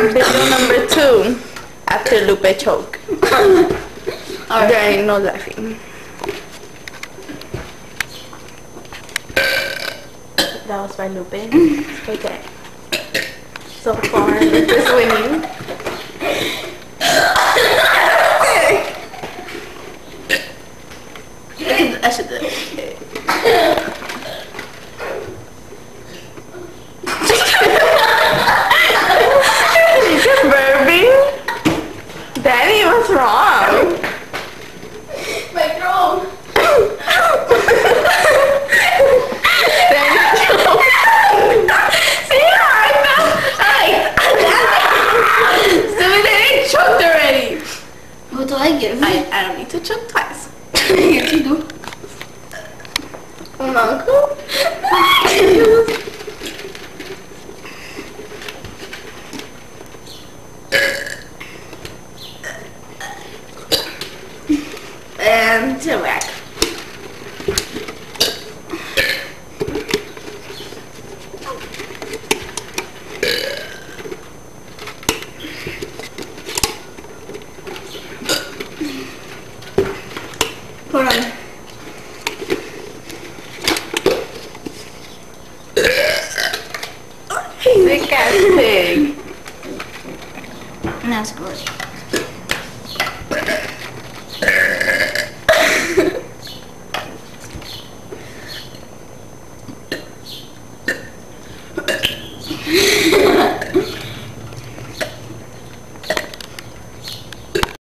Video number 2. After Lupe choke. Alright. There ain't no laughing. That was by Lupe. Okay. So far, Lupe is winning. I should do it. You're burping? Danny, what's wrong? My throat. Danny choked. See, Danny choked already. What do I give? I don't need to choke twice. Yes, you do. Uncle? And whack. Hold on. Sick ass pig. That's good.